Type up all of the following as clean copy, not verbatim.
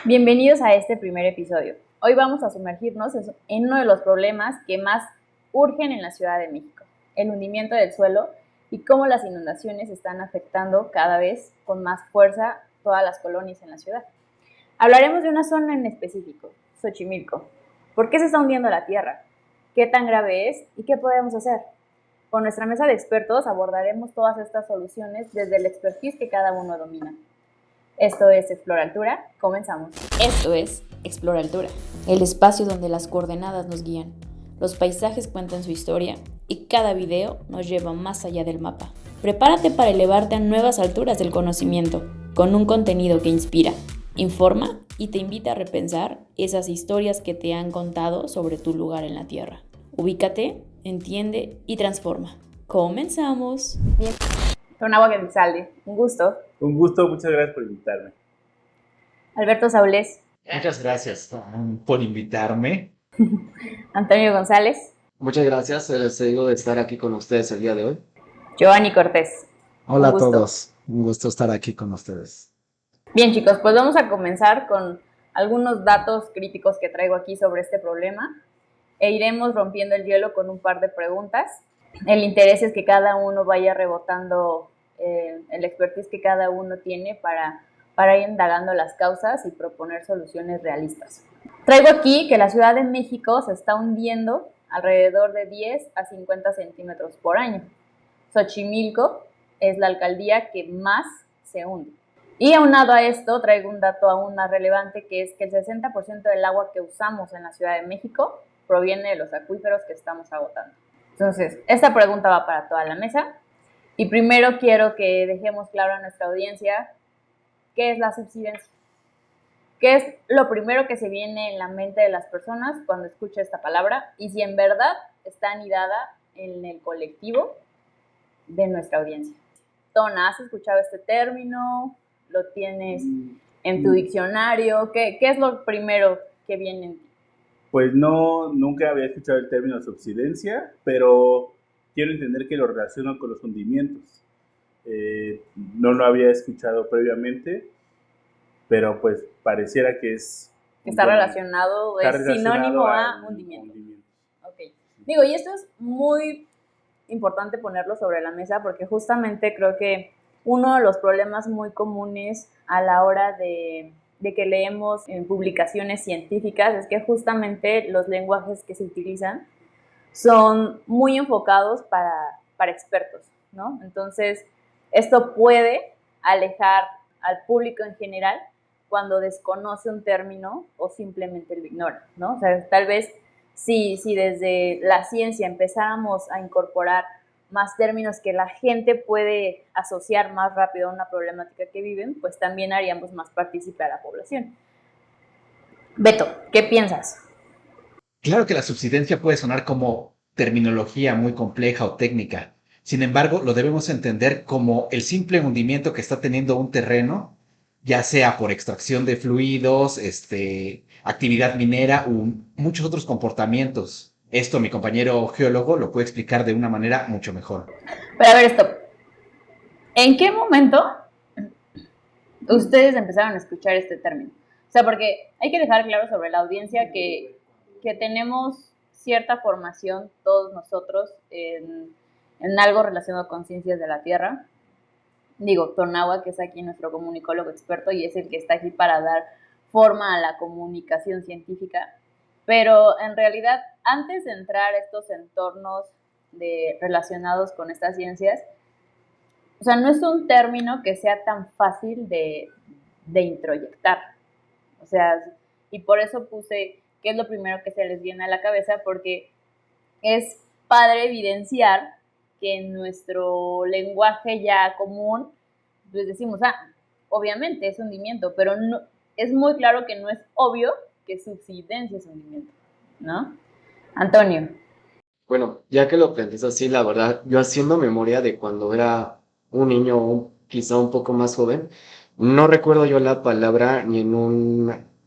Bienvenidos a este primer episodio. Hoy vamos a sumergirnos en uno de los problemas que más urgen en la Ciudad de México, el hundimiento del suelo y cómo las inundaciones están afectando cada vez con más fuerza todas las colonias en la ciudad. Hablaremos de una zona en específico, Xochimilco. ¿Por qué se está hundiendo la tierra? ¿Qué tan grave es? ¿Y qué podemos hacer? Con nuestra mesa de expertos abordaremos todas estas soluciones desde el expertise que cada uno domina. Esto es Exploraltura, comenzamos. Esto es Exploraltura, el espacio donde las coordenadas nos guían, los paisajes cuentan su historia y cada video nos lleva más allá del mapa. Prepárate para elevarte a nuevas alturas del conocimiento, con un contenido que inspira, informa y te invita a repensar esas historias que te han contado sobre tu lugar en la Tierra. Ubícate, entiende y transforma. ¡Comenzamos! Bien. Con agua que me sale. Un gusto. Un gusto, muchas gracias por invitarme. Alberto Saulés. Muchas gracias por invitarme. Antonio González. Muchas gracias, les digo de estar aquí con ustedes el día de hoy. Giovanni Cortés. Hola a todos, un gusto estar aquí con ustedes. Bien chicos, pues vamos a comenzar con algunos datos críticos que traigo aquí sobre este problema e iremos rompiendo el hielo con un par de preguntas. El interés es que cada uno vaya rebotando el expertise que cada uno tiene para ir indagando las causas y proponer soluciones realistas. Traigo aquí que la Ciudad de México se está hundiendo alrededor de 10 a 50 centímetros por año. Xochimilco es la alcaldía que más se hunde. Y aunado a esto, traigo un dato aún más relevante, que es que el 60% del agua que usamos en la Ciudad de México proviene de los acuíferos que estamos agotando. Entonces, esta pregunta va para toda la mesa. Y primero quiero que dejemos claro a nuestra audiencia qué es la subsidencia. ¿Qué es lo primero que se viene en la mente de las personas cuando escucha esta palabra? Y si en verdad está anidada en el colectivo de nuestra audiencia. Tona, ¿has escuchado este término? ¿Lo tienes en tu diccionario? ¿Qué es lo primero que viene en ti? Pues no, nunca había escuchado el término subsidencia, pero quiero entender que lo relaciono con los hundimientos. No lo había escuchado previamente, pero pues pareciera que es... Está relacionado, es sinónimo a hundimiento. Okay. Digo, y esto es muy importante ponerlo sobre la mesa porque justamente creo que uno de los problemas muy comunes a la hora de que leemos en publicaciones científicas es que justamente los lenguajes que se utilizan son muy enfocados para expertos, ¿no? Entonces, esto puede alejar al público en general cuando desconoce un término o simplemente lo ignora, ¿no? O sea, tal vez si desde la ciencia empezáramos a incorporar más términos que la gente puede asociar más rápido a una problemática que viven, pues también haríamos más partícipe a la población. Beto, ¿qué piensas? Claro que la subsidencia puede sonar como terminología muy compleja o técnica. Sin embargo, lo debemos entender como el simple hundimiento que está teniendo un terreno, ya sea por extracción de fluidos, actividad minera u muchos otros comportamientos. Esto mi compañero geólogo lo puede explicar de una manera mucho mejor. Pero a ver, stop. ¿En qué momento ustedes empezaron a escuchar este término? O sea, porque hay que dejar claro sobre la audiencia que tenemos cierta formación todos nosotros en algo relacionado con ciencias de la Tierra. Digo, Tonagua, que es aquí nuestro comunicólogo experto y es el que está aquí para dar forma a la comunicación científica. Pero en realidad, antes de entrar a estos entornos relacionados con estas ciencias, o sea, no es un término que sea tan fácil de introyectar. O sea, y por eso puse que es lo primero que se les viene a la cabeza, porque es padre evidenciar que en nuestro lenguaje ya común, pues decimos, obviamente es hundimiento, pero no, es muy claro que no es obvio que subsidencia es hundimiento, ¿no? Antonio. Bueno, ya que lo planteas así, la verdad, yo haciendo memoria de cuando era un niño o quizá un poco más joven, no recuerdo yo la palabra ni en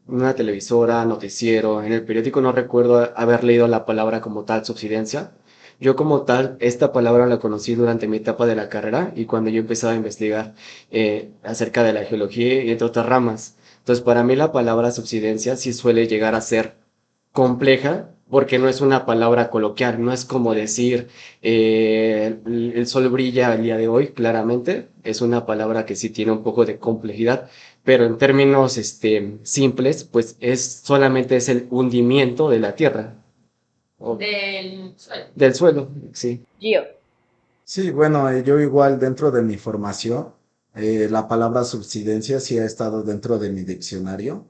una televisora, noticiero, en el periódico no recuerdo haber leído la palabra como tal subsidencia. Yo como tal, esta palabra la conocí durante mi etapa de la carrera y cuando yo empezaba a investigar acerca de la geología y entre otras ramas. Entonces, para mí la palabra subsidencia sí suele llegar a ser compleja porque no es una palabra coloquial, no es como decir el sol brilla el día de hoy, claramente, es una palabra que sí tiene un poco de complejidad, pero en términos simples, pues solamente es el hundimiento de la tierra, o del suelo, sí. Gio. Sí, bueno, yo igual dentro de mi formación, la palabra subsidencia sí ha estado dentro de mi diccionario,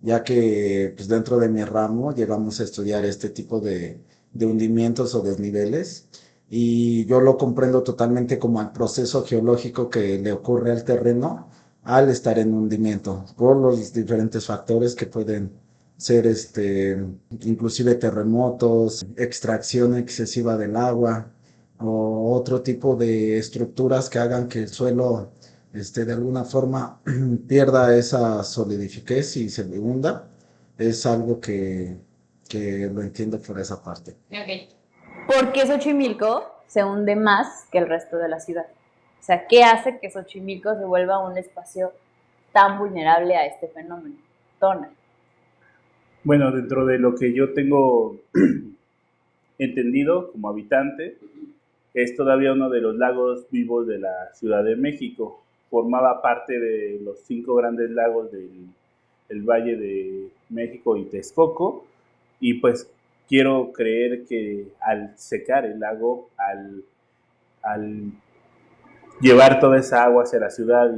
ya que pues, dentro de mi ramo llegamos a estudiar este tipo de hundimientos o desniveles y yo lo comprendo totalmente como el proceso geológico que le ocurre al terreno al estar en hundimiento, por los diferentes factores que pueden ser inclusive terremotos, extracción excesiva del agua o otro tipo de estructuras que hagan que el suelo, de alguna forma pierda esa solidifiquez y se hunda, es algo que lo entiendo por esa parte. ¿Por qué Xochimilco se hunde más que el resto de la ciudad? O sea, ¿qué hace que Xochimilco se vuelva un espacio tan vulnerable a este fenómeno? Tona. Bueno, dentro de lo que yo tengo entendido como habitante, es todavía uno de los lagos vivos de la Ciudad de México. Formaba parte de los 5 grandes lagos del Valle de México y Texcoco. Y pues quiero creer que al secar el lago, al llevar toda esa agua hacia la ciudad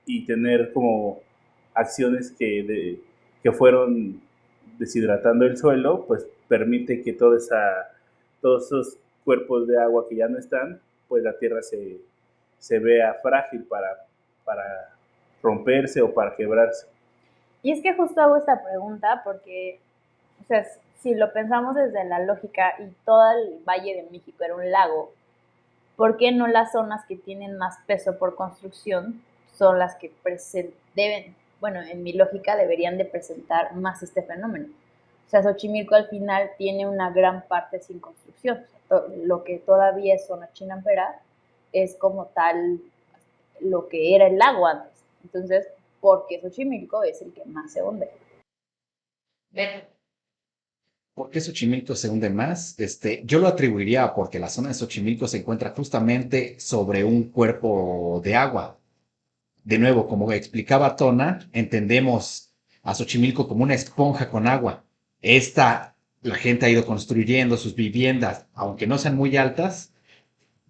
y tener como acciones que fueron deshidratando el suelo, pues permite que todos esos cuerpos de agua que ya no están, pues la tierra se vea frágil para romperse o para quebrarse. Y es que justo hago esta pregunta porque, o sea, si lo pensamos desde la lógica y todo el Valle de México era un lago, ¿por qué no las zonas que tienen más peso por construcción son las que deben, bueno, en mi lógica deberían de presentar más este fenómeno? O sea, Xochimilco al final tiene una gran parte sin construcción. O sea, lo que todavía es zona chinampera es como tal lo que era el lago antes. Entonces, ¿por qué Xochimilco es el que más se hunde? ¿Por qué Xochimilco se hunde más? Yo lo atribuiría a porque la zona de Xochimilco se encuentra justamente sobre un cuerpo de agua. De nuevo, como explicaba Tona, entendemos a Xochimilco como una esponja con agua. La gente ha ido construyendo sus viviendas, aunque no sean muy altas,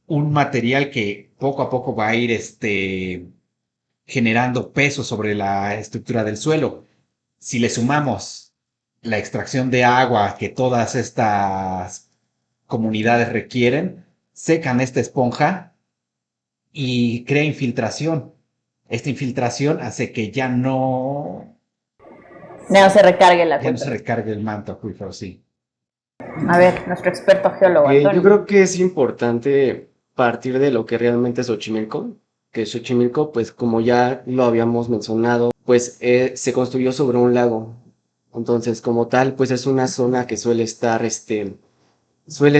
un material que poco a poco va a ir generando peso sobre la estructura del suelo. Si le sumamos la extracción de agua que todas estas comunidades requieren, secan esta esponja y crea infiltración. Esta infiltración hace que No se recargue la ya no se cuenta. recargue el manto acuífero, sí. A ver, nuestro experto geólogo, Antonio. Yo creo que es importante partir de lo que realmente es Xochimilco, que Xochimilco, pues como ya lo habíamos mencionado, pues se construyó sobre un lago. Entonces, como tal, pues es una zona que suele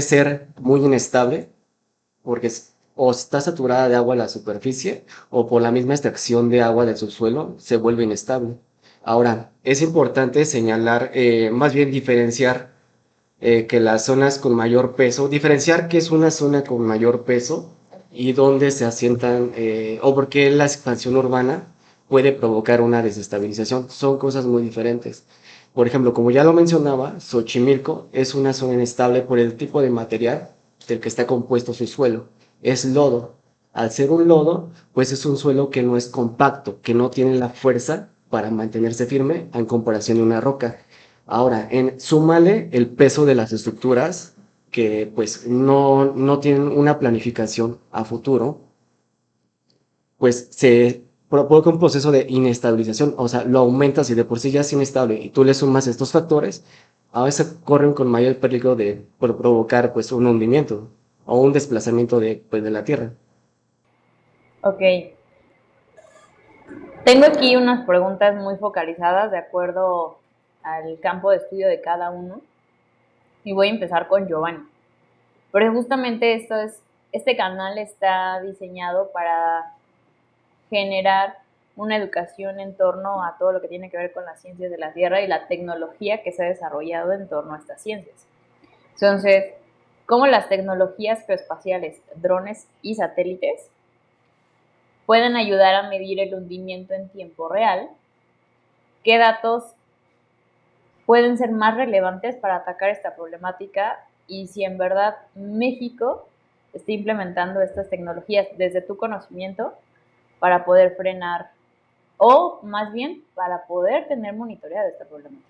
ser muy inestable, porque o está saturada de agua la superficie, o por la misma extracción de agua del subsuelo se vuelve inestable. Ahora, es importante señalar, más bien diferenciar que las zonas con mayor peso, diferenciar qué es una zona con mayor peso y dónde se asientan, o por qué la expansión urbana puede provocar una desestabilización. Son cosas muy diferentes. Por ejemplo, como ya lo mencionaba, Xochimilco es una zona inestable por el tipo de material del que está compuesto su suelo. Es lodo. Al ser un lodo, pues es un suelo que no es compacto, que no tiene la fuerza para mantenerse firme en comparación de una roca. Ahora, súmale el peso de las estructuras que pues no tienen una planificación a futuro, pues se provoca un proceso de inestabilización, o sea, lo aumentas y de por sí ya es inestable y tú le sumas estos factores, a veces corren con mayor peligro de provocar pues un hundimiento o un desplazamiento de la Tierra. Ok. Tengo aquí unas preguntas muy focalizadas de acuerdo al campo de estudio de cada uno. Y voy a empezar con Giovanni. Pero justamente este canal está diseñado para generar una educación en torno a todo lo que tiene que ver con las ciencias de la Tierra y la tecnología que se ha desarrollado en torno a estas ciencias. Entonces, cómo las tecnologías geoespaciales, drones y satélites pueden ayudar a medir el hundimiento en tiempo real, qué datos pueden ser más relevantes para atacar esta problemática y si en verdad México está implementando estas tecnologías desde tu conocimiento para poder frenar o más bien para poder tener monitoreada esta problemática.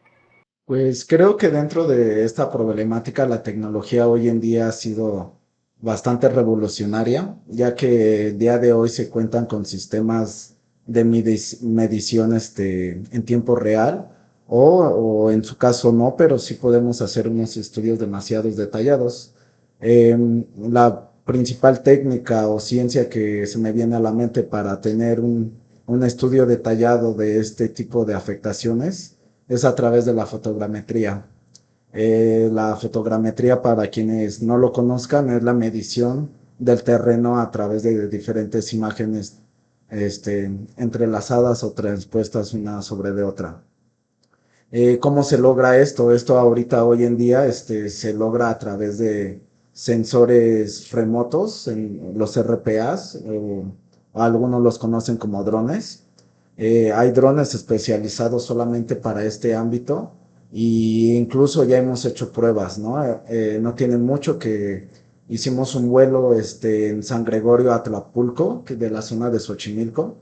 Pues creo que dentro de esta problemática la tecnología hoy en día ha sido bastante revolucionaria, ya que el día de hoy se cuentan con sistemas de medición en tiempo real o en su caso no, pero sí podemos hacer unos estudios demasiado detallados. La principal técnica o ciencia que se me viene a la mente para tener un estudio detallado de este tipo de afectaciones es a través de la fotogrametría. La fotogrametría, para quienes no lo conozcan, es la medición del terreno a través de diferentes imágenes entrelazadas o transpuestas una sobre de otra. ¿Cómo se logra esto? Esto ahorita, hoy en día, se logra a través de sensores remotos, en los RPAs, o algunos los conocen como drones. Hay drones especializados solamente para este ámbito y incluso ya hemos hecho pruebas, ¿no? No tiene mucho que hicimos un vuelo en San Gregorio a Tlapulco, que de la zona de Xochimilco,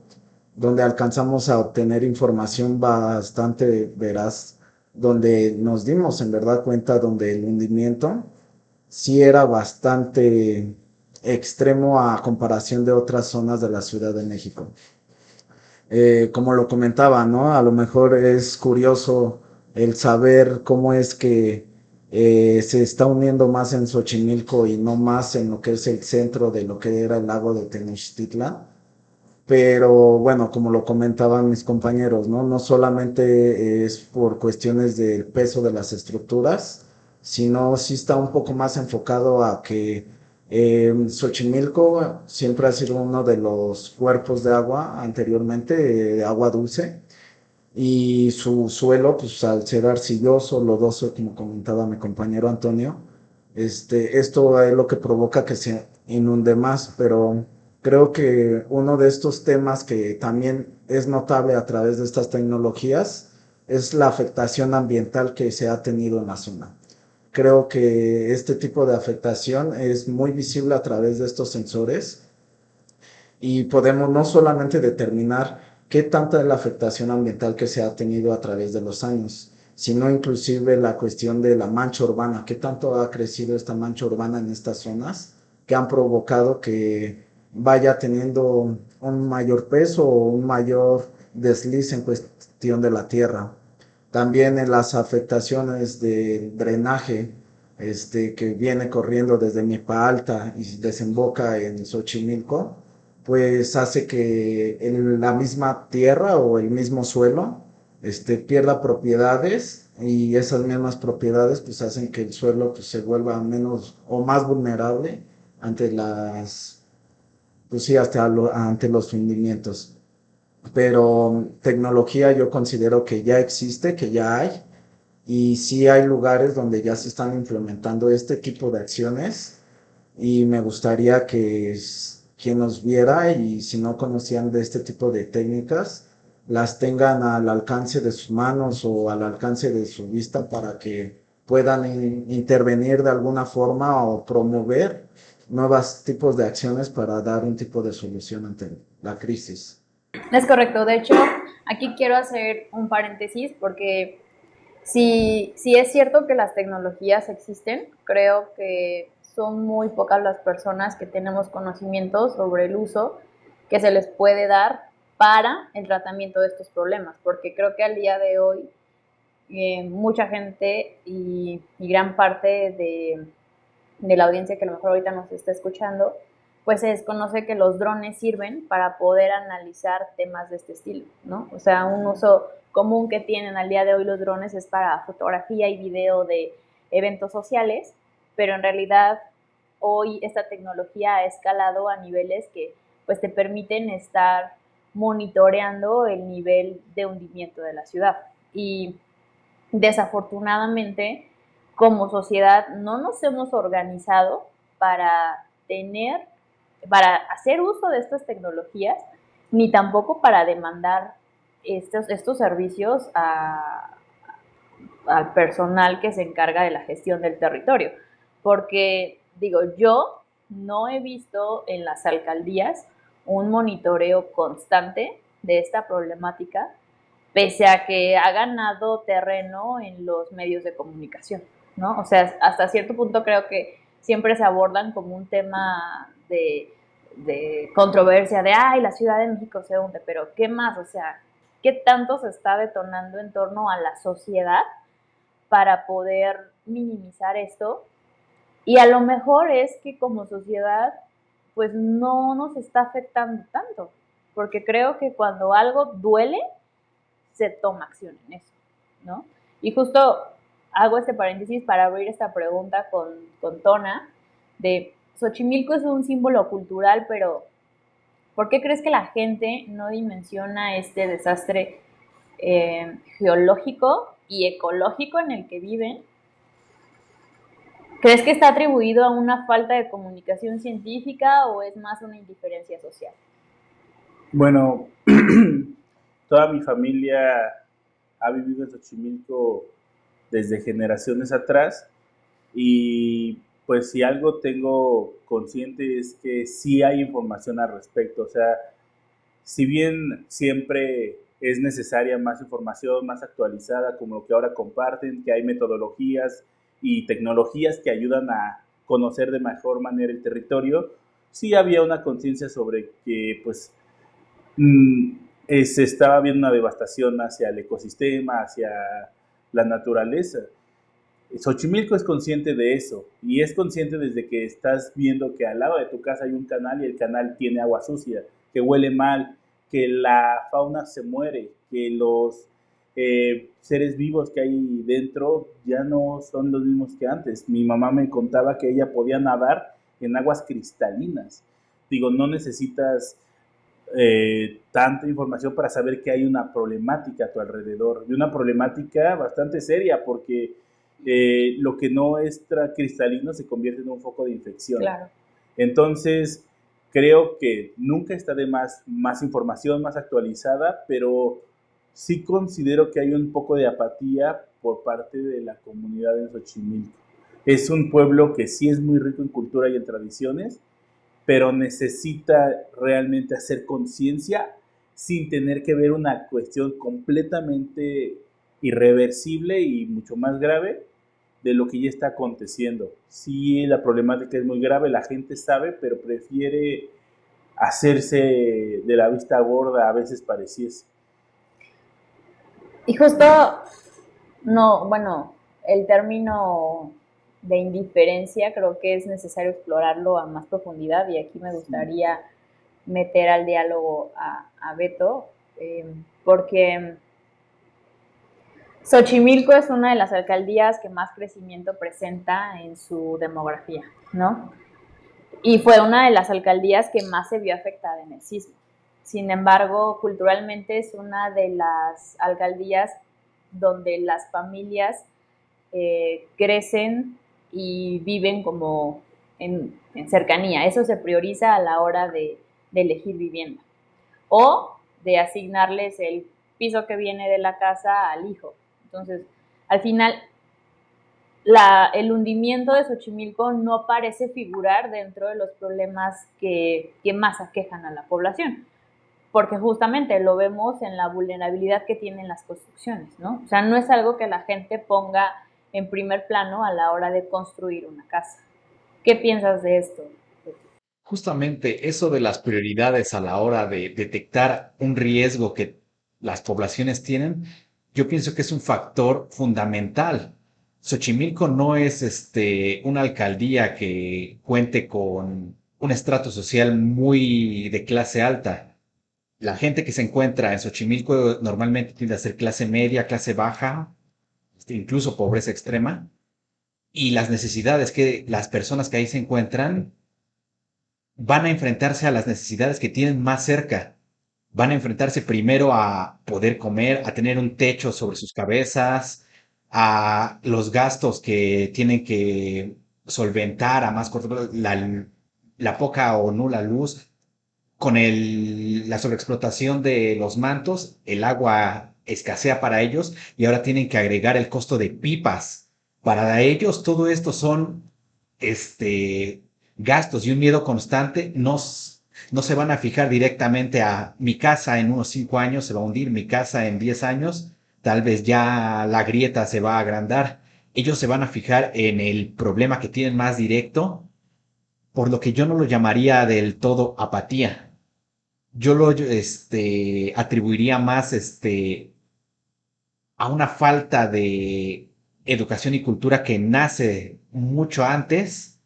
donde alcanzamos a obtener información bastante veraz, donde nos dimos en verdad cuenta donde el hundimiento sí era bastante extremo a comparación de otras zonas de la Ciudad de México. Como lo comentaba, ¿no? A lo mejor es curioso el saber cómo es que se está uniendo más en Xochimilco y no más en lo que es el centro de lo que era el lago de Tenochtitlan. Pero bueno, como lo comentaban mis compañeros, ¿no? No solamente es por cuestiones del peso de las estructuras, sino sí está un poco más enfocado a que Xochimilco siempre ha sido uno de los cuerpos de agua anteriormente, de agua dulce, y su suelo, pues al ser arcilloso, lodoso, como comentaba mi compañero Antonio, esto es lo que provoca que se inunde más, pero creo que uno de estos temas que también es notable a través de estas tecnologías es la afectación ambiental que se ha tenido en la zona. Creo que este tipo de afectación es muy visible a través de estos sensores y podemos no solamente determinar qué tanta es la afectación ambiental que se ha tenido a través de los años, sino inclusive la cuestión de la mancha urbana, qué tanto ha crecido esta mancha urbana en estas zonas que han provocado que vaya teniendo un mayor peso o un mayor desliz en cuestión de la tierra. También en las afectaciones de drenaje, que viene corriendo desde Milpa Alta y desemboca en Xochimilco, pues hace que la misma tierra o el mismo suelo pierda propiedades y esas mismas propiedades pues hacen que el suelo pues, se vuelva menos o más vulnerable ante pues sí, ante los hundimientos. Pero tecnología yo considero que ya existe, que ya hay, y sí hay lugares donde ya se están implementando este tipo de acciones y me gustaría que quien nos viera y si no conocían de este tipo de técnicas, las tengan al alcance de sus manos o al alcance de su vista para que puedan intervenir de alguna forma o promover nuevos tipos de acciones para dar un tipo de solución ante la crisis. Es correcto, de hecho, aquí quiero hacer un paréntesis porque si es cierto que las tecnologías existen, creo que son muy pocas las personas que tenemos conocimiento sobre el uso que se les puede dar para el tratamiento de estos problemas, porque creo que al día de hoy mucha gente y gran parte de la audiencia que a lo mejor ahorita nos está escuchando, pues se desconoce que los drones sirven para poder analizar temas de este estilo, ¿no? O sea, un uso común que tienen al día de hoy los drones es para fotografía y video de eventos sociales, pero en realidad hoy esta tecnología ha escalado a niveles que pues te permiten estar monitoreando el nivel de hundimiento de la ciudad. Y desafortunadamente, como sociedad, no nos hemos organizado para hacer uso de estas tecnologías, ni tampoco para demandar estos servicios al personal que se encarga de la gestión del territorio. Porque, digo, yo no he visto en las alcaldías un monitoreo constante de esta problemática, pese a que ha ganado terreno en los medios de comunicación, ¿no? O sea, hasta cierto punto creo que siempre se abordan como un tema de controversia, de, ay, la Ciudad de México se hunde, pero ¿qué más? O sea, ¿qué tanto se está detonando en torno a la sociedad para poder minimizar esto? Y a lo mejor es que como sociedad, pues no nos está afectando tanto, porque creo que cuando algo duele, se toma acción en eso, ¿no? Y justo hago este paréntesis para abrir esta pregunta con Tona, de Xochimilco es un símbolo cultural, pero ¿por qué crees que la gente no dimensiona este desastre geológico y ecológico en el que viven? ¿Crees que está atribuido a una falta de comunicación científica o es más una indiferencia social? Bueno, toda mi familia ha vivido en Xochimilco desde generaciones atrás y pues si algo tengo consciente es que sí hay información al respecto. O sea, si bien siempre es necesaria más información, más actualizada, como lo que ahora comparten, que hay metodologías y tecnologías que ayudan a conocer de mejor manera el territorio, sí había una conciencia sobre que pues se estaba viendo una devastación hacia el ecosistema, hacia la naturaleza. Xochimilco es consciente de eso y es consciente desde que estás viendo que al lado de tu casa hay un canal y el canal tiene agua sucia, que huele mal, que la fauna se muere, que los seres vivos que hay dentro ya no son los mismos que antes. Mi mamá me contaba que ella podía nadar en aguas cristalinas. Digo, no necesitas tanta información para saber que hay una problemática a tu alrededor, y una problemática bastante seria, porque lo que no es cristalino se convierte en un foco de infección. Claro. Entonces, creo que nunca está de más información, más actualizada, pero sí considero que hay un poco de apatía por parte de la comunidad de Xochimilco. Es un pueblo que sí es muy rico en cultura y en tradiciones, pero necesita realmente hacer conciencia sin tener que ver una cuestión completamente irreversible y mucho más grave de lo que ya está aconteciendo. Sí, la problemática es muy grave, la gente sabe, pero prefiere hacerse de la vista gorda, a veces pareciese. Y justo, no, bueno, el término de indiferencia creo que es necesario explorarlo a más profundidad y aquí me gustaría meter al diálogo a Beto, porque Xochimilco es una de las alcaldías que más crecimiento presenta en su demografía, ¿no? Y fue una de las alcaldías que más se vio afectada en el sismo. Sin embargo, culturalmente es una de las alcaldías donde las familias crecen y viven como en cercanía. Eso se prioriza a la hora de elegir vivienda o de asignarles el piso que viene de la casa al hijo. Entonces, al final, el hundimiento de Xochimilco no parece figurar dentro de los problemas que más aquejan a la población, porque justamente lo vemos en la vulnerabilidad que tienen las construcciones, ¿no? O sea, no es algo que la gente ponga en primer plano a la hora de construir una casa. ¿Qué piensas de esto? Justamente eso de las prioridades a la hora de detectar un riesgo que las poblaciones tienen, yo pienso que es un factor fundamental. Xochimilco no es una alcaldía que cuente con un estrato social muy de clase alta. La gente que se encuentra en Xochimilco normalmente tiende a ser clase media, clase baja, incluso pobreza extrema. Y las necesidades que las personas que ahí se encuentran van a enfrentarse a las necesidades que tienen más cerca. van a enfrentarse primero a poder comer, a tener un techo sobre sus cabezas, a los gastos que tienen que solventar a más corto plazo, la poca o nula luz, con la sobreexplotación de los mantos, el agua escasea para ellos y ahora tienen que agregar el costo de pipas. Para ellos todo esto son gastos y un miedo constante. No se van a fijar directamente a mi casa en unos 5 años se va a hundir, mi casa en 10 años, tal vez ya la grieta se va a agrandar. Ellos se van a fijar en el problema que tienen más directo, por lo que yo no lo llamaría del todo apatía. Yo lo atribuiría más a una falta de educación y cultura que nace mucho antes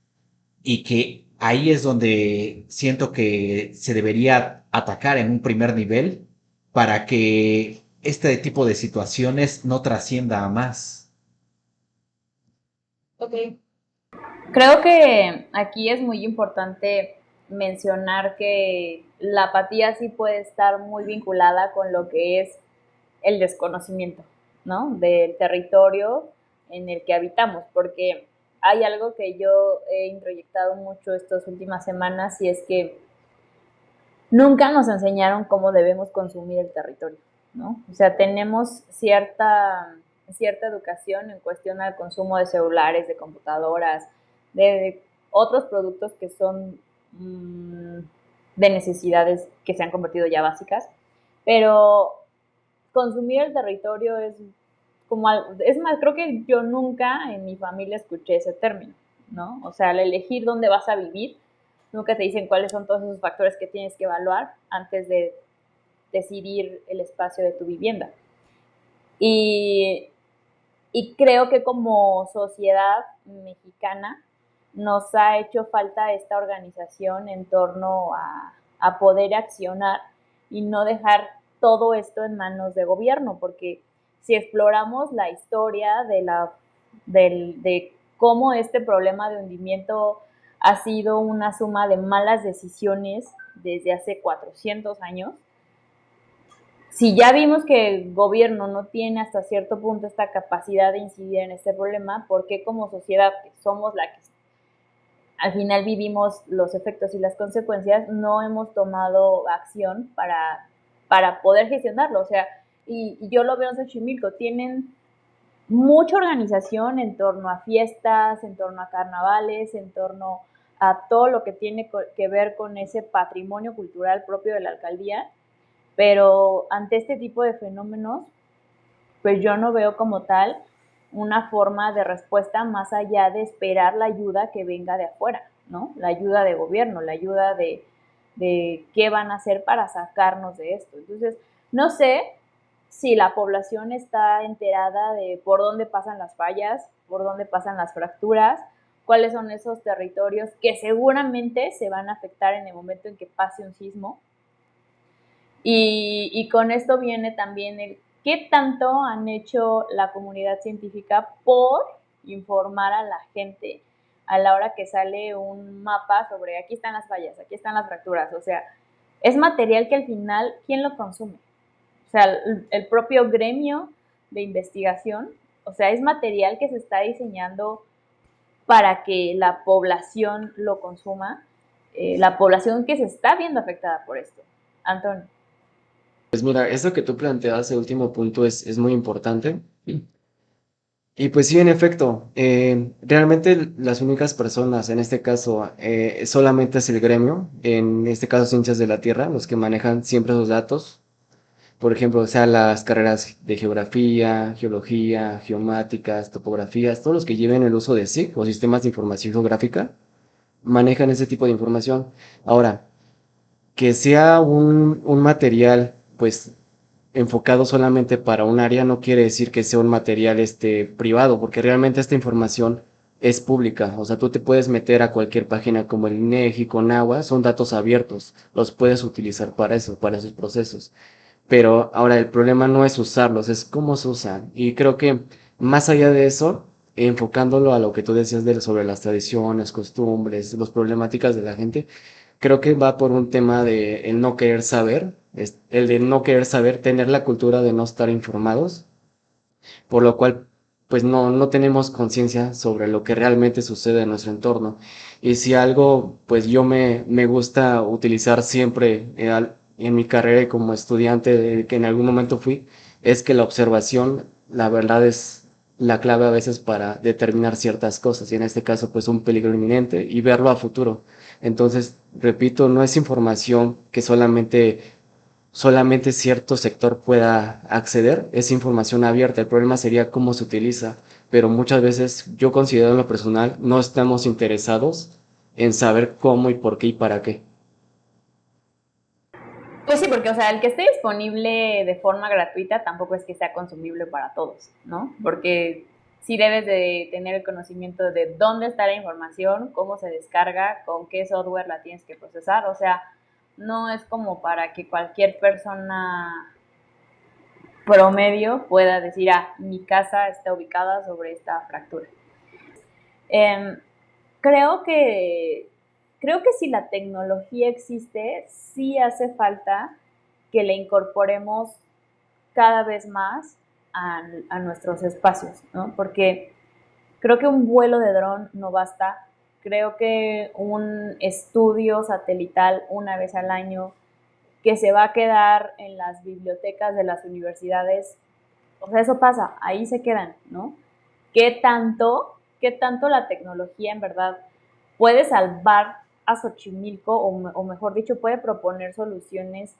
y que ahí es donde siento que se debería atacar en un primer nivel para que este tipo de situaciones no trascienda a más. Ok. Creo que aquí es muy importante mencionar que la apatía sí puede estar muy vinculada con lo que es el desconocimiento, ¿no? Del territorio en el que habitamos, porque hay algo que yo he introyectado mucho estas últimas semanas y es que nunca nos enseñaron cómo debemos consumir el territorio, ¿no? O sea, tenemos cierta educación en cuestión al consumo de celulares, de computadoras, de otros productos que son de necesidades que se han convertido ya básicas, pero consumir el territorio es como, es más, creo que yo nunca en mi familia escuché ese término, ¿no? O sea, al elegir dónde vas a vivir, nunca te dicen cuáles son todos esos factores que tienes que evaluar antes de decidir el espacio de tu vivienda. Y, y creo que como sociedad mexicana nos ha hecho falta esta organización en torno a poder accionar y no dejar todo esto en manos de gobierno, porque si exploramos la historia de cómo este problema de hundimiento ha sido una suma de malas decisiones desde hace 400 años, si ya vimos que el gobierno no tiene hasta cierto punto esta capacidad de incidir en este problema, ¿por qué como sociedad, que somos la que al final vivimos los efectos y las consecuencias, no hemos tomado acción para poder gestionarlo? O sea, y yo lo veo en Xochimilco, tienen mucha organización en torno a fiestas, en torno a carnavales, en torno a todo lo que tiene que ver con ese patrimonio cultural propio de la alcaldía, pero ante este tipo de fenómenos, pues yo no veo como tal una forma de respuesta más allá de esperar la ayuda que venga de afuera, ¿no? La ayuda de gobierno, la ayuda de qué van a hacer para sacarnos de esto. Entonces, no sé si la población está enterada de por dónde pasan las fallas, por dónde pasan las fracturas, cuáles son esos territorios que seguramente se van a afectar en el momento en que pase un sismo. Y con esto viene también el qué tanto han hecho la comunidad científica por informar a la gente a la hora que sale un mapa sobre aquí están las fallas, aquí están las fracturas. O sea, es material que al final, ¿quién lo consume? O sea, el propio gremio de investigación, o sea, es material que se está diseñando para que la población lo consuma, la población que se está viendo afectada por esto. Antonio. Pues mira, eso que tú planteas, el último punto es muy importante. Y pues sí, en efecto, realmente las únicas personas, en este caso, solamente es el gremio, en este caso Ciencias de la Tierra, los que manejan siempre esos datos. Por ejemplo, o sea, las carreras de geografía, geología, geomáticas, topografías, todos los que lleven el uso de SIG o sistemas de información geográfica, manejan ese tipo de información. Ahora, que sea un material, pues, enfocado solamente para un área, no quiere decir que sea un material, privado, porque realmente esta información es pública. O sea, tú te puedes meter a cualquier página como el INEGI, Conagua, son datos abiertos, los puedes utilizar para eso, para esos procesos. Pero ahora el problema no es usarlos, es cómo se usan. Y creo que más allá de eso, enfocándolo a lo que tú decías sobre las tradiciones, costumbres, las problemáticas de la gente, creo que va por un tema de el no querer saber es el de no querer saber, tener la cultura de no estar informados, por lo cual pues no tenemos conciencia sobre lo que realmente sucede en nuestro entorno. Y si algo pues yo me gusta utilizar siempre en mi carrera y como estudiante que en algún momento fui, es que la observación, la verdad es la clave a veces para determinar ciertas cosas, y en este caso pues un peligro inminente y verlo a futuro. Entonces, repito, no es información que solamente cierto sector pueda acceder, es información abierta. El problema sería cómo se utiliza, pero muchas veces yo considero en lo personal no estamos interesados en saber cómo y por qué y para qué. Pues sí, porque, o sea, el que esté disponible de forma gratuita tampoco es que sea consumible para todos, ¿no? Porque sí debes de tener el conocimiento de dónde está la información, cómo se descarga, con qué software la tienes que procesar, o sea, no es como para que cualquier persona promedio pueda decir, ah, mi casa está ubicada sobre esta fractura. Eh, creo que creo que si la tecnología existe, sí hace falta que le incorporemos cada vez más a nuestros espacios, ¿no? Porque creo que un vuelo de dron no basta. Creo que un estudio satelital una vez al año que se va a quedar en las bibliotecas de las universidades, o sea, eso pasa, ahí se quedan, ¿no? ¿Qué tanto la tecnología en verdad puede salvar a Xochimilco o mejor dicho, puede proponer soluciones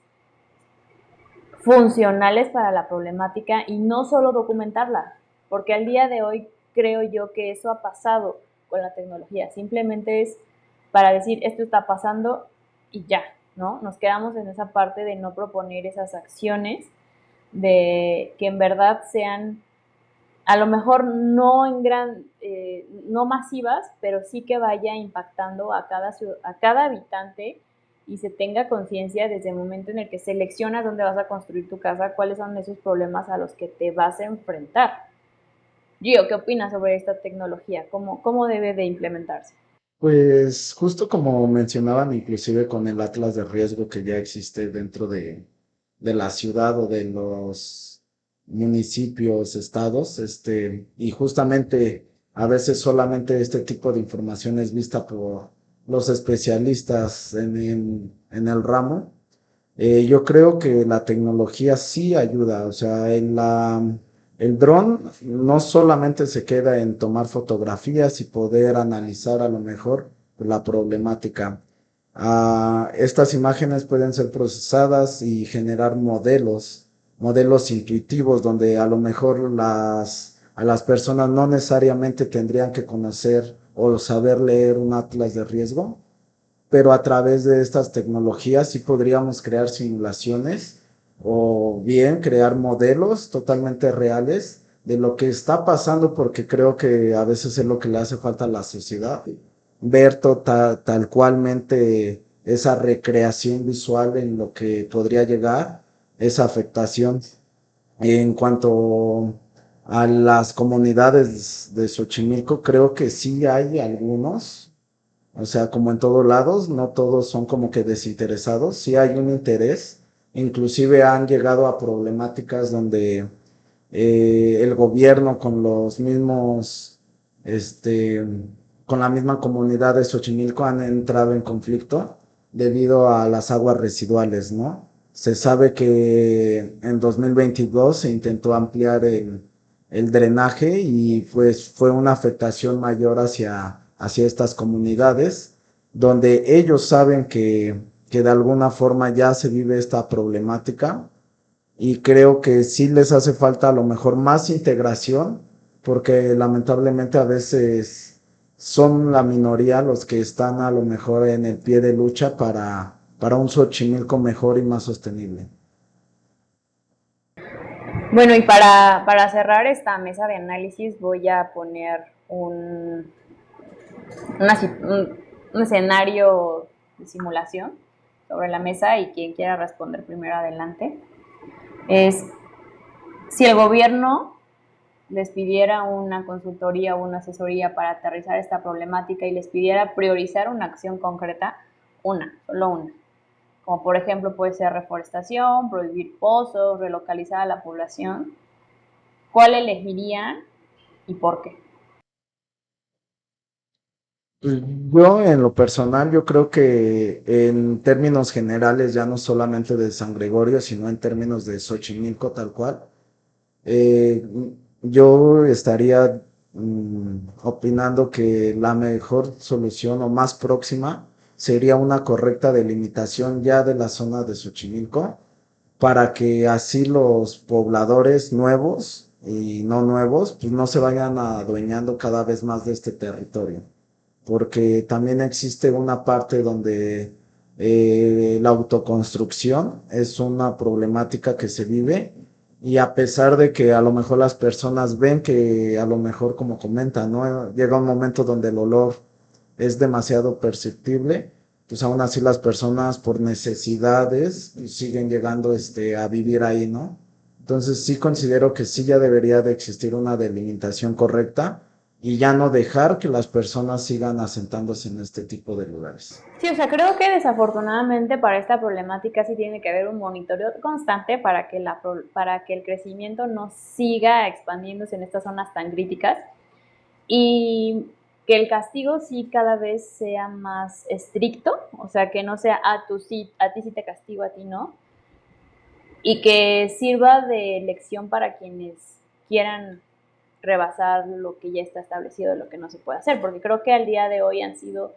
funcionales para la problemática y no solo documentarla? Porque al día de hoy creo yo que eso ha pasado con la tecnología. Simplemente es para decir esto está pasando y ya, ¿no? Nos quedamos en esa parte de no proponer esas acciones, de que en verdad sean a lo mejor no no masivas, pero sí que vaya impactando a cada habitante y se tenga conciencia desde el momento en el que seleccionas dónde vas a construir tu casa, cuáles son esos problemas a los que te vas a enfrentar. Gio, ¿qué opinas sobre esta tecnología? ¿Cómo debe de implementarse? Pues justo como mencionaban, inclusive con el atlas de riesgo que ya existe dentro de la ciudad o de los municipios, estados, y justamente a veces solamente este tipo de información es vista por los especialistas en el ramo. Yo creo que la tecnología sí ayuda, o sea, el dron no solamente se queda en tomar fotografías y poder analizar a lo mejor la problemática. Estas imágenes pueden ser procesadas y generar modelos intuitivos donde a lo mejor a las personas no necesariamente tendrían que conocer o saber leer un atlas de riesgo, pero a través de estas tecnologías sí podríamos crear simulaciones o bien crear modelos totalmente reales de lo que está pasando, porque creo que a veces es lo que le hace falta a la sociedad, ver tal cualmente esa recreación visual en lo que podría llegar esa afectación. En cuanto a las comunidades de Xochimilco, creo que sí hay algunos, o sea, como en todos lados, no todos son como que desinteresados, sí hay un interés, inclusive han llegado a problemáticas donde el gobierno con los mismos, este, con la misma comunidad de Xochimilco han entrado en conflicto debido a las aguas residuales, ¿no? Se sabe que en 2022 se intentó ampliar el drenaje y pues fue una afectación mayor hacia estas comunidades, donde ellos saben que de alguna forma ya se vive esta problemática y creo que sí les hace falta a lo mejor más integración, porque lamentablemente a veces son la minoría los que están a lo mejor en el pie de lucha para un Xochimilco mejor y más sostenible. Bueno, y para cerrar esta mesa de análisis voy a poner un escenario de simulación sobre la mesa y quien quiera responder primero adelante. Es si el gobierno les pidiera una consultoría o una asesoría para aterrizar esta problemática y les pidiera priorizar una acción concreta, solo una. como por ejemplo puede ser reforestación, prohibir pozos, relocalizar a la población, ¿cuál elegirían y por qué? Pues, yo en lo personal, yo creo que en términos generales, ya no solamente de San Gregorio, sino en términos de Xochimilco tal cual, eh, yo estaría opinando que la mejor solución o más próxima sería una correcta delimitación ya de la zona de Xochimilco para que así los pobladores nuevos y no nuevos pues no se vayan adueñando cada vez más de este territorio, porque también existe una parte donde la autoconstrucción es una problemática que se vive, y a pesar de que a lo mejor las personas ven que a lo mejor, como comentan, ¿no? Llega un momento donde el olor es demasiado perceptible, pues aún así las personas por necesidades siguen llegando a vivir ahí, ¿no? Entonces sí considero que sí ya debería de existir una delimitación correcta y ya no dejar que las personas sigan asentándose en este tipo de lugares. Sí, o sea, creo que desafortunadamente para esta problemática sí tiene que haber un monitoreo constante para que el crecimiento no siga expandiéndose en estas zonas tan críticas y que el castigo sí cada vez sea más estricto, o sea, que no sea a ti sí te castigo, a ti no, y que sirva de lección para quienes quieran rebasar lo que ya está establecido, lo que no se puede hacer, porque creo que al día de hoy han sido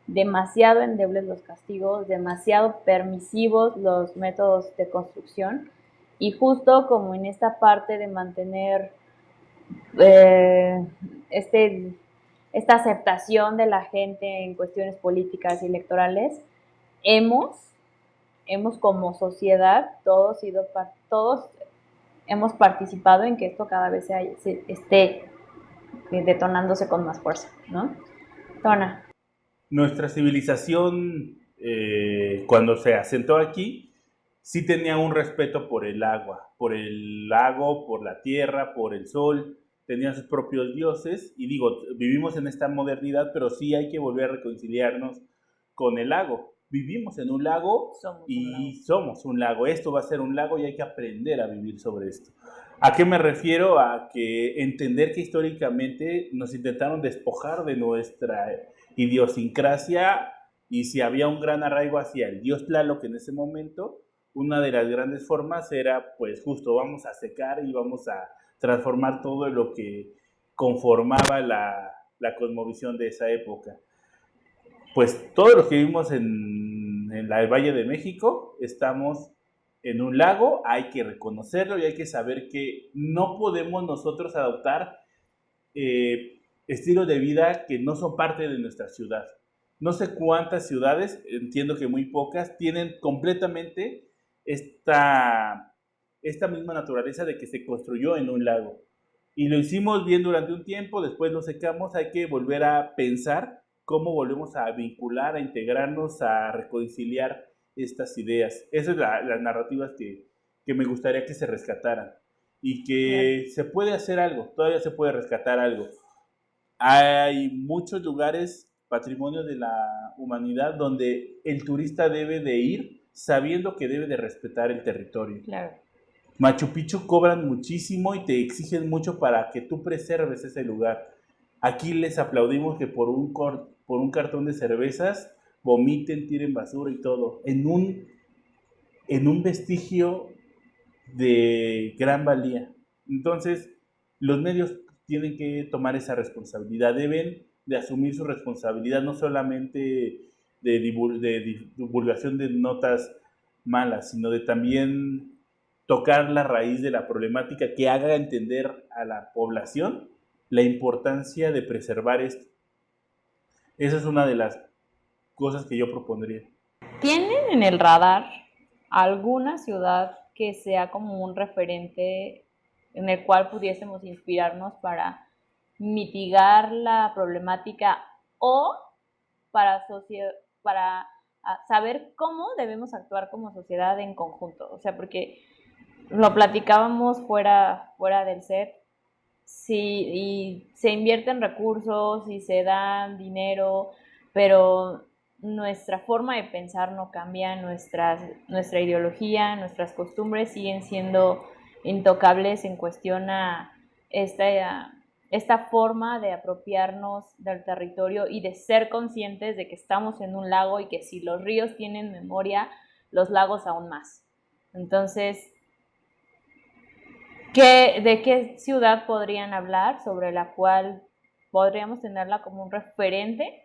demasiado endebles los castigos, demasiado permisivos los métodos de construcción, y justo como en esta parte de mantener eh, este, esta aceptación de la gente en cuestiones políticas y electorales, hemos, hemos como sociedad todos hemos participado en que esto cada vez se esté detonándose con más fuerza, ¿no? Tona. Nuestra civilización, cuando se asentó aquí, sí tenía un respeto por el agua, por el lago, por la tierra, por el sol, tenían sus propios dioses, y digo, vivimos en esta modernidad, pero sí hay que volver a reconciliarnos con el lago. Vivimos en un lago y somos un lago. Esto va a ser un lago y hay que aprender a vivir sobre esto. ¿A qué me refiero? A que entender que históricamente nos intentaron despojar de nuestra idiosincrasia, y si había un gran arraigo hacia el dios Tlaloc en ese momento, una de las grandes formas era pues justo vamos a secar y vamos a transformar todo lo que conformaba la cosmovisión de esa época. Pues todos los que vivimos en el Valle de México estamos en un lago, hay que reconocerlo y hay que saber que no podemos nosotros adoptar estilos de vida que no son parte de nuestra ciudad. No sé cuántas ciudades, entiendo que muy pocas, tienen completamente esta misma naturaleza de que se construyó en un lago. Y lo hicimos bien durante un tiempo, después lo secamos, hay que volver a pensar cómo volvemos a vincular, a integrarnos, a reconciliar estas ideas. Esas son las narrativas que me gustaría que se rescataran y que se puede hacer algo, todavía se puede rescatar algo. Hay muchos lugares, patrimonios de la humanidad, donde el turista debe de ir sabiendo que debe de respetar el territorio. Claro. Machu Picchu cobran muchísimo y te exigen mucho para que tú preserves ese lugar. Aquí les aplaudimos que por un cartón de cervezas vomiten, tiren basura y todo, en un vestigio de gran valía. Entonces, los medios tienen que tomar esa responsabilidad, deben de asumir su responsabilidad, no solamente de divulgación de notas malas, sino de también tocar la raíz de la problemática que haga entender a la población la importancia de preservar esto. Esa es una de las cosas que yo propondría. ¿Tienen en el radar alguna ciudad que sea como un referente en el cual pudiésemos inspirarnos para mitigar la problemática o para saber cómo debemos actuar como sociedad en conjunto? O sea, porque lo platicábamos fuera del set, y se invierten recursos y se dan dinero, pero nuestra forma de pensar no cambia, nuestra ideología, nuestras costumbres siguen siendo intocables en cuestión a esta forma de apropiarnos del territorio y de ser conscientes de que estamos en un lago y que si los ríos tienen memoria, los lagos aún más. Entonces, ¿de qué ciudad podrían hablar sobre la cual podríamos tenerla como un referente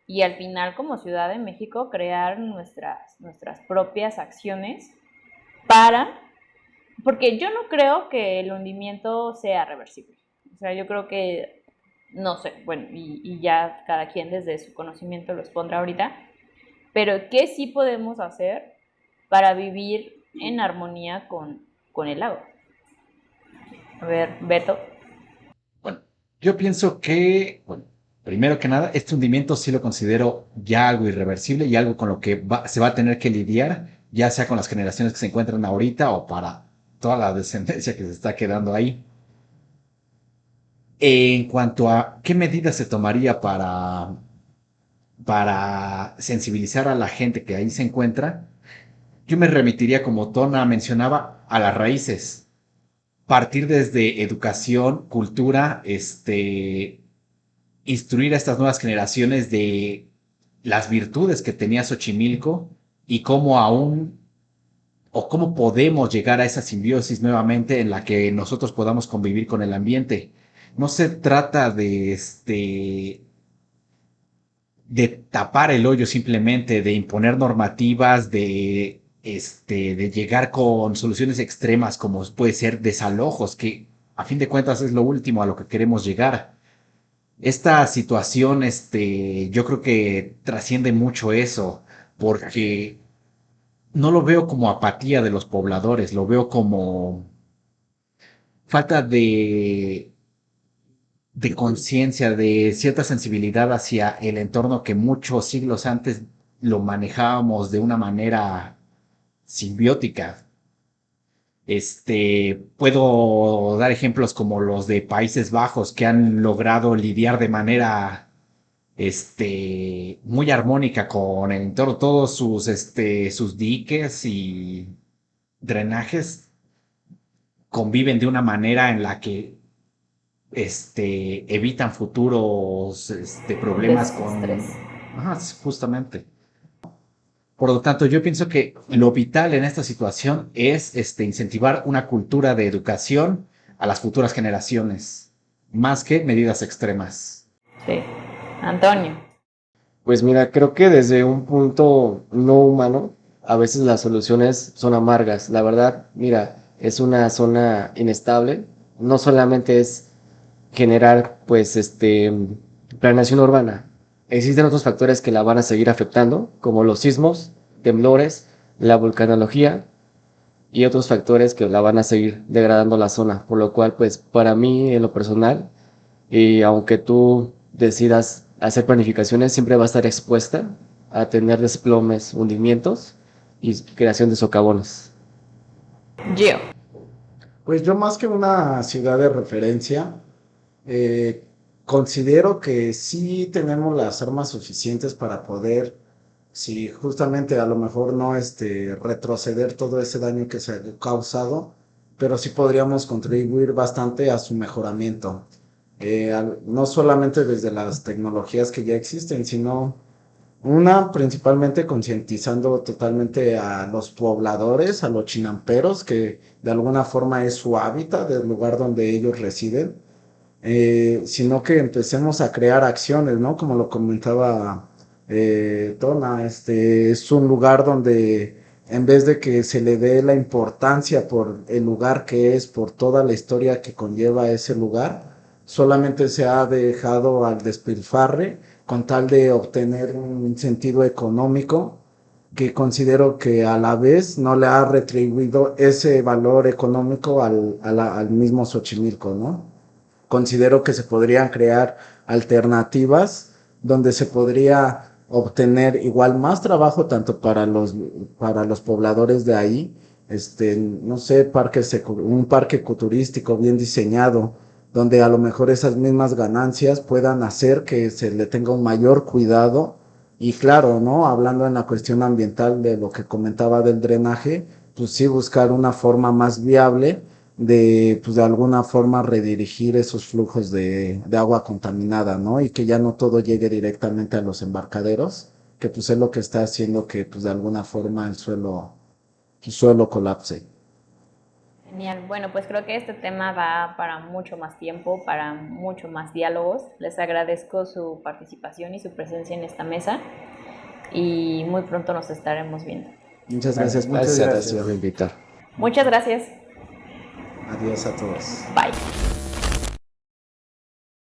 y al final como Ciudad de México crear nuestras propias acciones porque yo no creo que el hundimiento sea reversible? O sea, yo creo que, no sé, bueno, y ya cada quien desde su conocimiento lo expondrá ahorita, pero ¿qué sí podemos hacer para vivir en armonía con el lago? A ver, Beto. Bueno, yo pienso que, bueno, primero que nada, este hundimiento sí lo considero ya algo irreversible y algo con lo que se va a tener que lidiar, ya sea con las generaciones que se encuentran ahorita o para toda la descendencia que se está quedando ahí. En cuanto a qué medidas se tomaría para sensibilizar a la gente que ahí se encuentra, yo me remitiría, como Tona mencionaba, a las raíces. Partir desde educación, cultura, instruir a estas nuevas generaciones de las virtudes que tenía Xochimilco y cómo aún o cómo podemos llegar a esa simbiosis nuevamente en la que nosotros podamos convivir con el ambiente. No se trata de tapar el hoyo simplemente, de imponer normativas, de llegar con soluciones extremas como puede ser desalojos, que a fin de cuentas es lo último a lo que queremos llegar. Esta situación, yo creo que trasciende mucho eso, porque no lo veo como apatía de los pobladores, lo veo como falta de conciencia, de cierta sensibilidad hacia el entorno que muchos siglos antes lo manejábamos de una manera simbiótica. Puedo dar ejemplos como los de Países Bajos que han logrado lidiar de manera muy armónica con el entorno, todos sus diques y drenajes conviven de una manera en la que evitan futuros problemas Desestrés. con... Ajá, justamente. Por lo tanto, yo pienso que lo vital en esta situación es incentivar una cultura de educación a las futuras generaciones, más que medidas extremas. Sí. Antonio. Pues mira, creo que desde un punto no humano, a veces las soluciones son amargas. La verdad, mira, es una zona inestable. No solamente es generar, pues, planeación urbana. Existen otros factores que la van a seguir afectando, como los sismos, temblores, la volcanología y otros factores que la van a seguir degradando la zona. Por lo cual, pues, para mí, en lo personal, y aunque tú decidas hacer planificaciones, siempre va a estar expuesta a tener desplomes, hundimientos y creación de socavones. Gio. Pues yo más que una ciudad de referencia, eh, considero que sí tenemos las armas suficientes para poder, si justamente a lo mejor no retroceder todo ese daño que se ha causado, pero sí podríamos contribuir bastante a su mejoramiento. No solamente desde las tecnologías que ya existen, sino principalmente concientizando totalmente a los pobladores, a los chinamperos, que de alguna forma es su hábitat, el lugar donde ellos residen, sino que empecemos a crear acciones, ¿no? Como lo comentaba Tona, es un lugar donde en vez de que se le dé la importancia por el lugar que es, por toda la historia que conlleva ese lugar, solamente se ha dejado al despilfarre con tal de obtener un sentido económico que considero que a la vez no le ha retribuido ese valor económico al mismo Xochimilco, ¿no? Considero que se podrían crear alternativas donde se podría obtener igual más trabajo tanto para los pobladores de ahí, no sé, un parque ecoturístico bien diseñado, donde a lo mejor esas mismas ganancias puedan hacer que se le tenga un mayor cuidado Y claro, ¿no? Hablando en la cuestión ambiental de lo que comentaba del drenaje, pues sí buscar una forma más viable de, pues de alguna forma redirigir esos flujos de agua contaminada, ¿no? Y que ya no todo llegue directamente a los embarcaderos, que pues es lo que está haciendo que pues de alguna forma el suelo colapse. Genial. Bueno, pues creo que este tema va para mucho más tiempo, para mucho más diálogos. Les agradezco su participación y su presencia en esta mesa y muy pronto nos estaremos viendo. Muchas gracias por Gracias a ti invitación. por invitar. Muchas gracias. Adiós a todos. Bye.